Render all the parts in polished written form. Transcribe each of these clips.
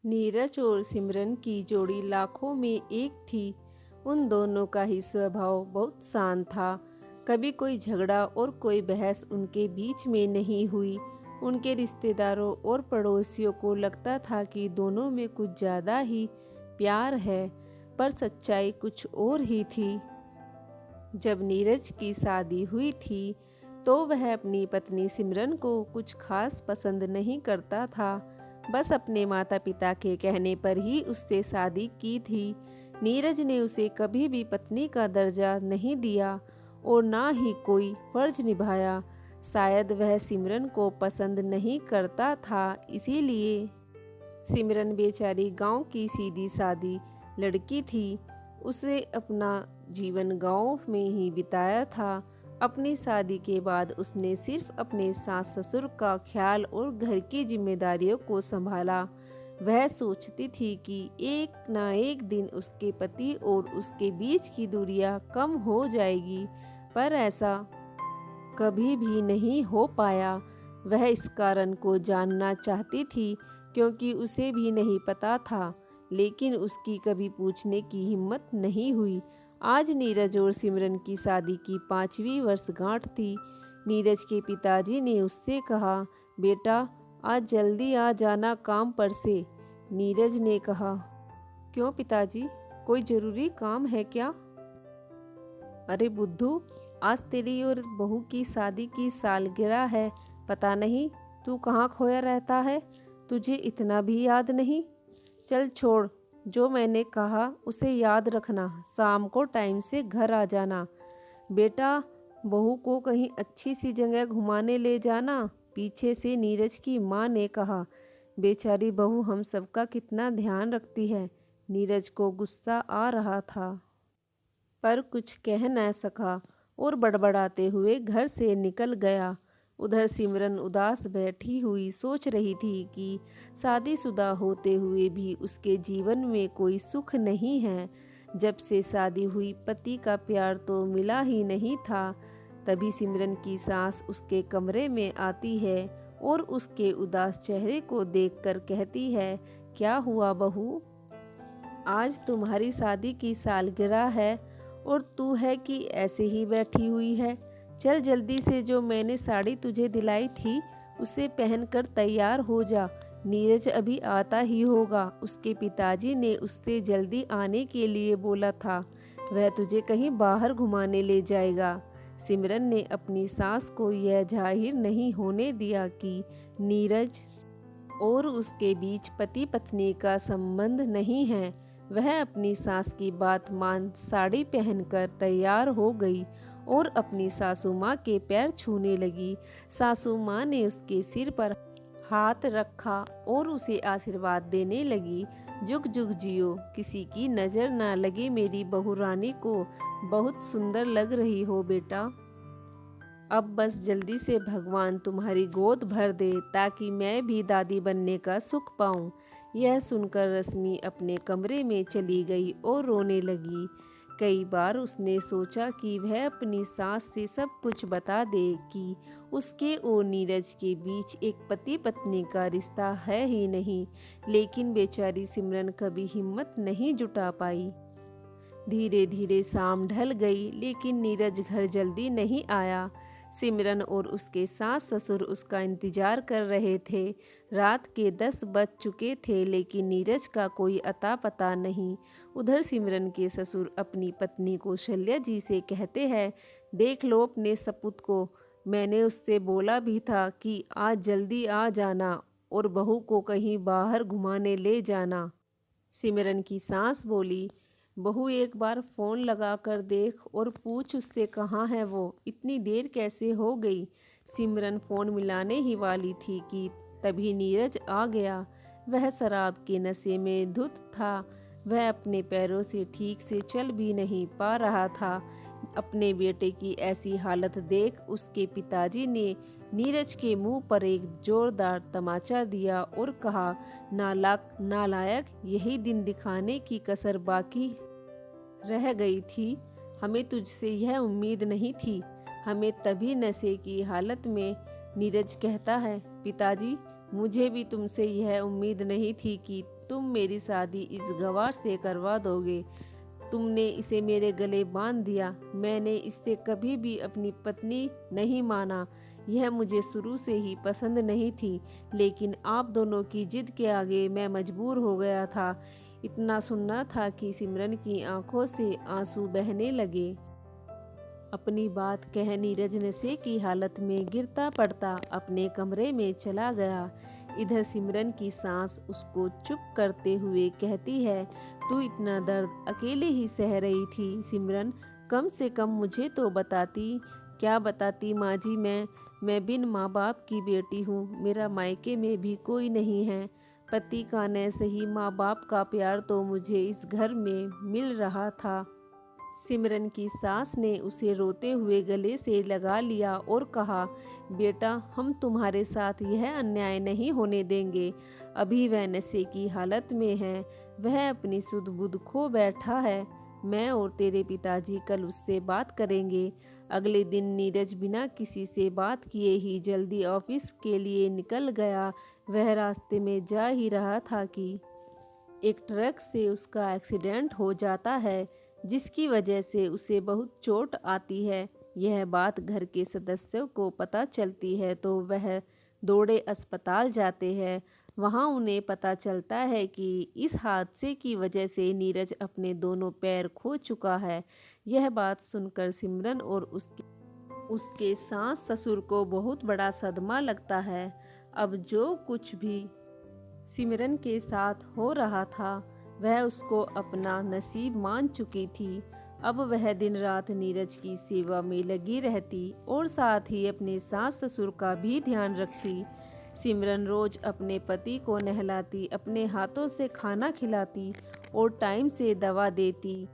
नीरज और सिमरन की जोड़ी लाखों में एक थी। उन दोनों का ही स्वभाव बहुत शांत था। कभी कोई झगड़ा और कोई बहस उनके बीच में नहीं हुई। उनके रिश्तेदारों और पड़ोसियों को लगता था कि दोनों में कुछ ज़्यादा ही प्यार है, पर सच्चाई कुछ और ही थी। जब नीरज की शादी हुई थी तो वह अपनी पत्नी सिमरन को कुछ खास पसंद नहीं करता था। बस अपने माता पिता के कहने पर ही उससे शादी की थी। नीरज ने उसे कभी भी पत्नी का दर्जा नहीं दिया और ना ही कोई फर्ज निभाया। शायद वह सिमरन को पसंद नहीं करता था, इसीलिए। सिमरन बेचारी गांव की सीधी सादी लड़की थी। उसे अपना जीवन गांव में ही बिताया था। अपनी शादी के बाद उसने सिर्फ अपने सास ससुर का ख्याल और घर की जिम्मेदारियों को संभाला। वह सोचती थी कि एक ना एक दिन उसके पति और उसके बीच की दूरियां कम हो जाएगी, पर ऐसा कभी भी नहीं हो पाया। वह इस कारण को जानना चाहती थी, क्योंकि उसे भी नहीं पता था, लेकिन उसकी कभी पूछने की हिम्मत नहीं हुई। आज नीरज और सिमरन की शादी की 5वीं वर्षगांठ थी। नीरज के पिताजी ने उससे कहा, बेटा आज जल्दी आ जाना काम पर से। नीरज ने कहा, क्यों पिताजी, कोई जरूरी काम है क्या? अरे बुद्धू, आज तेरी और बहू की शादी की सालगिरह है। पता नहीं तू कहाँ खोया रहता है, तुझे इतना भी याद नहीं? चल छोड़, जो मैंने कहा उसे याद रखना। शाम को टाइम से घर आ जाना। बेटा बहू को कहीं अच्छी सी जगह घुमाने ले जाना, पीछे से नीरज की माँ ने कहा। बेचारी बहू हम सबका कितना ध्यान रखती है। नीरज को गुस्सा आ रहा था, पर कुछ कह न सका और बड़बड़ाते हुए घर से निकल गया। उधर सिमरन उदास बैठी हुई सोच रही थी कि शादीशुदा होते हुए भी उसके जीवन में कोई सुख नहीं है। जब से शादी हुई पति का प्यार तो मिला ही नहीं था। तभी सिमरन की सास उसके कमरे में आती है और उसके उदास चेहरे को देखकर कहती है, क्या हुआ बहू? आज तुम्हारी शादी की सालगिरह है और तू है कि ऐसे ही बैठी हुई है। चल जल्दी से जो मैंने साड़ी तुझे दिलाई थी उसे पहनकर तैयार हो जा। नीरज अभी आता ही होगा। उसके पिताजी ने उससे जल्दी आने के लिए बोला था। वह तुझे कहीं बाहर घुमाने ले जाएगा। सिमरन ने अपनी सास को यह जाहिर नहीं होने दिया कि नीरज और उसके बीच पति पत्नी का संबंध नहीं है। वह अपनी सास की बात मान साड़ी पहनकर तैयार हो गई और अपनी सासू माँ के पैर छूने लगी। सासू माँ ने उसके सिर पर हाथ रखा और उसे आशीर्वाद देने लगी। जुग जुग जियो, किसी की नज़र ना लगे मेरी बहू रानी को। बहुत सुंदर लग रही हो बेटा। अब बस जल्दी से भगवान तुम्हारी गोद भर दे ताकि मैं भी दादी बनने का सुख पाऊं। यह सुनकर रश्मि अपने कमरे में चली गई और रोने लगी। कई बार उसने सोचा कि वह अपनी सास से सब कुछ बता दे कि उसके और नीरज के बीच एक पति पत्नी का रिश्ता है ही नहीं, लेकिन बेचारी सिमरन कभी हिम्मत नहीं जुटा पाई। धीरे धीरे शाम ढल गई, लेकिन नीरज घर जल्दी नहीं आया। सिमरन और उसके सास ससुर उसका इंतजार कर रहे थे। रात के 10 बज चुके थे, लेकिन नीरज का कोई अता पता नहीं। उधर सिमरन के ससुर अपनी पत्नी कौशल्या जी से कहते हैं, देख लो अपने सपूत को। मैंने उससे बोला भी था कि आज जल्दी आ जाना और बहू को कहीं बाहर घुमाने ले जाना। सिमरन की सास बोली, बहू एक बार फ़ोन लगा कर देख और पूछ उससे कहाँ है वो, इतनी देर कैसे हो गई। सिमरन फ़ोन मिलाने ही वाली थी कि तभी नीरज आ गया। वह शराब के नशे में धुत था। वह अपने पैरों से ठीक से चल भी नहीं पा रहा था। अपने बेटे की ऐसी हालत देख उसके पिताजी ने नीरज के मुंह पर एक जोरदार तमाचा दिया और कहा, नालायक, यही दिन दिखाने की कसर बाकी रह गई थी। हमें तुझसे यह उम्मीद नहीं थी। हमें तभी नशे की हालत में। नीरज कहता है, पिताजी मुझे भी तुमसे यह उम्मीद नहीं थी कि तुम मेरी शादी इस गवार से करवा दोगे। तुमने इसे मेरे गले बांध दिया। मैंने इसे कभी भी अपनी पत्नी नहीं माना। यह मुझे शुरू से ही पसंद नहीं थी, लेकिन आप दोनों की जिद के आगे मैं मजबूर हो गया था। इतना सुनना था कि सिमरन की आंखों से आंसू बहने लगे। अपनी बात कह नीरज नशे की हालत में गिरता पड़ता अपने कमरे में चला गया। इधर सिमरन की सास उसको चुप करते हुए कहती है, तू इतना दर्द अकेले ही सह रही थी सिमरन, कम से कम मुझे तो बताती। क्या बताती माँ जी, मैं बिन माँ बाप की बेटी हूँ। मेरा मायके में भी कोई नहीं है। पति का न सही माँ बाप का प्यार तो मुझे इस घर में मिल रहा था। सिमरन की सास ने उसे रोते हुए गले से लगा लिया और कहा, बेटा हम तुम्हारे साथ यह अन्याय नहीं होने देंगे। अभी वह नशे की हालत में है, वह अपनी सुध बुध खो बैठा है। मैं और तेरे पिताजी कल उससे बात करेंगे। अगले दिन नीरज बिना किसी से बात किए ही जल्दी ऑफिस के लिए निकल गया। वह रास्ते में जा ही रहा था कि एक ट्रक से उसका एक्सीडेंट हो जाता है, जिसकी वजह से उसे बहुत चोट आती है। यह बात घर के सदस्यों को पता चलती है तो वह दौड़े अस्पताल जाते हैं। वहां उन्हें पता चलता है कि इस हादसे की वजह से नीरज अपने दोनों पैर खो चुका है। यह बात सुनकर सिमरन और उसके सास ससुर को बहुत बड़ा सदमा लगता है। अब जो कुछ भी सिमरन के साथ हो रहा था वह उसको अपना नसीब मान चुकी थी। अब वह दिन रात नीरज की सेवा में लगी रहती और साथ ही अपने सास ससुर का भी ध्यान रखती। सिमरन रोज अपने पति को नहलाती, अपने हाथों से खाना खिलाती और टाइम से दवा देती।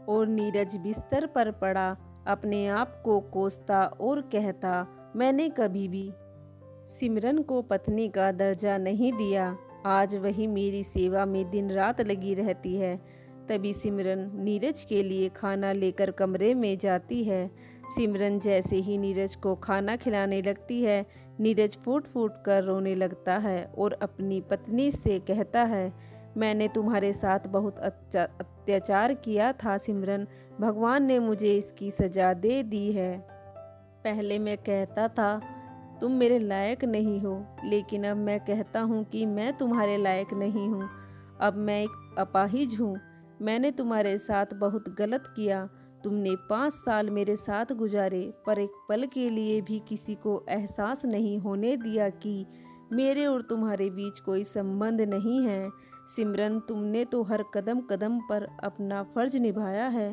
और नीरज बिस्तर पर पड़ा अपने आप को कोसता और कहता, मैंने कभी भी सिमरन को पत्नी का दर्जा नहीं दिया। आज वही मेरी सेवा में दिन रात लगी रहती है। तभी सिमरन नीरज के लिए खाना लेकर कमरे में जाती है। सिमरन जैसे ही नीरज को खाना खिलाने लगती है, नीरज फूट फूट कर रोने लगता है और अपनी पत्नी से कहता है, मैंने तुम्हारे साथ बहुत अत्याचार किया था सिमरन, भगवान ने मुझे इसकी सजा दे दी है। पहले मैं कहता था तुम मेरे लायक नहीं हो, लेकिन अब मैं कहता हूँ कि मैं तुम्हारे लायक नहीं हूँ। अब मैं एक अपाहिज हूँ। मैंने तुम्हारे साथ बहुत गलत किया। तुमने 5 साल मेरे साथ गुजारे, पर एक पल के लिए भी किसी को एहसास नहीं होने दिया कि मेरे और तुम्हारे बीच कोई संबंध नहीं है। सिमरन, तुमने तो हर कदम कदम पर अपना फर्ज निभाया है।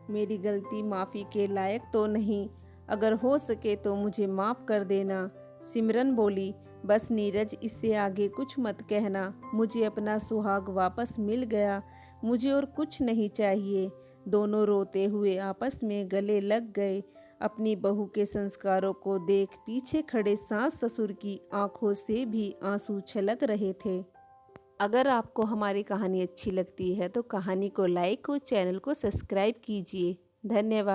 मेरी गलती माफ़ी के लायक तो नहीं। अगर हो सके तो मुझे माफ़ कर देना। सिमरन बोली, बस नीरज, इससे आगे कुछ मत कहना। मुझे अपना सुहाग वापस मिल गया, मुझे और कुछ नहीं चाहिए। दोनों रोते हुए आपस में गले लग गए। अपनी बहू के संस्कारों को देख पीछे खड़े सास ससुर की आंखों से भी आंसू छलक रहे थे। अगर आपको हमारी कहानी अच्छी लगती है तो कहानी को लाइक और चैनल को सब्सक्राइब कीजिए। धन्यवाद।